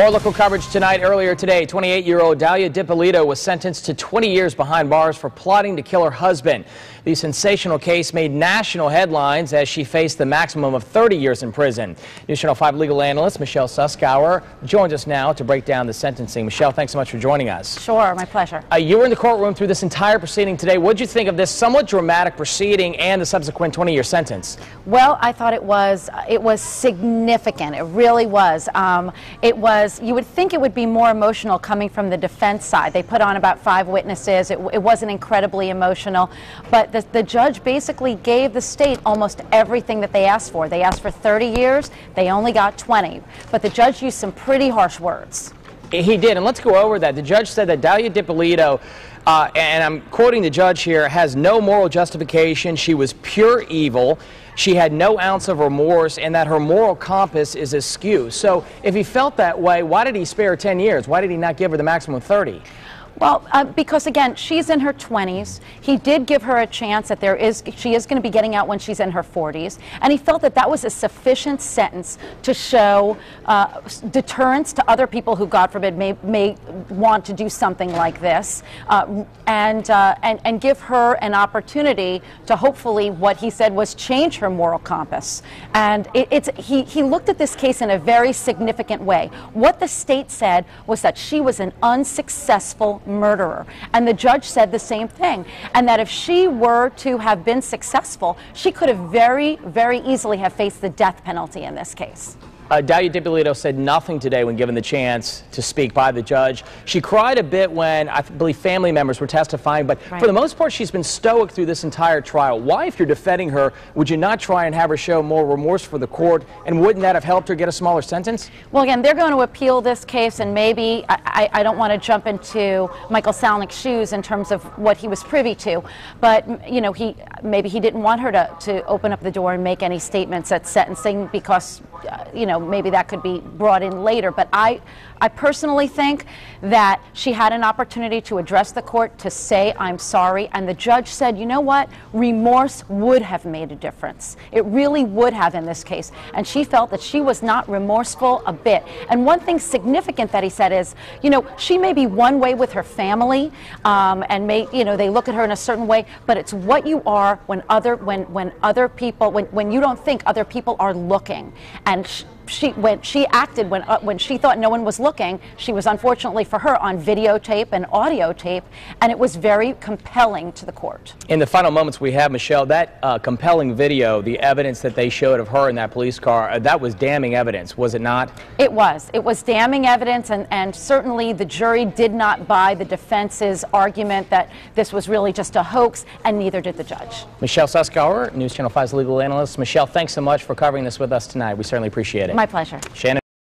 More local coverage tonight. Earlier today, 28-year-old Dalia Dippolito was sentenced to 20 years behind bars for plotting to kill her husband. The sensational case made national headlines as she faced the maximum of 30 years in prison. NewsChannel 5 legal analyst Michelle Suskauer joins us now to break down the sentencing. Michelle, thanks so much for joining us. Sure, my pleasure. You were in the courtroom through this entire proceeding today. What did you think of this somewhat dramatic proceeding and the subsequent 20-year sentence? Well, I thought it was significant. It really was. You would think it would be more emotional coming from the defense side. They put on about 5 witnesses. It wasn't incredibly emotional, but the judge basically gave the state almost everything that they asked for. They asked for 30 years. They only got 20, but the judge used some pretty harsh words. He did, and let's go over that. The judge said that Dalia Dippolito, and I'm quoting the judge here, has no moral justification. She was pure evil. She had no ounce of remorse, and that her moral compass is askew. So if he felt that way, why did he spare 10 years? Why did he not give her the maximum 30? Well, because again, she's in her 20s. He did give her a chance that she is going to be getting out when she's in her 40s, and he felt that that was a sufficient sentence to show deterrence to other people who, God forbid, may want to do something like this, and give her an opportunity to hopefully, what he said was, change her moral compass. And he looked at this case in a very significant way. What the state said was that she was an unsuccessful murderer, and the judge said the same thing, and that if she were to have been successful, she could have very, very easily have faced the death penalty in this case. Dalia Dippolito said nothing today when given the chance to speak by the judge. She cried a bit when, I believe, family members were testifying, but for the most part, she's been stoic through this entire trial. Why, if you're defending her, would you not try and have her show more remorse for the court, and wouldn't that have helped her get a smaller sentence? Well, again, they're going to appeal this case, and maybe, I don't want to jump into Michael Salnick's shoes in terms of what he was privy to, but, you know, maybe he didn't want her to open up the door and make any statements at sentencing because, you know, maybe that could be brought in later, but I personally think that she had an opportunity to address the court, to say, I'm sorry, and the judge said, you know what, remorse would have made a difference. It really would have in this case, and she felt that she was not remorseful a bit. And one thing significant that he said is, you know, she may be one way with her family, and they look at her in a certain way, but it's what you are when other people, when you don't think other people are looking. And when she acted when she thought no one was looking, she was, unfortunately for her, on videotape and audio tape, and it was very compelling to the court. In the final moments we have, Michelle, that compelling video, the evidence that they showed of her in that police car, that was damning evidence, was it not? It was. It was damning evidence, and certainly the jury did not buy the defense's argument that this was really just a hoax, and neither did the judge. Michelle Suskauer, NewsChannel 5's legal analyst. Michelle, thanks so much for covering this with us tonight. We certainly appreciate it. My pleasure. Shannon.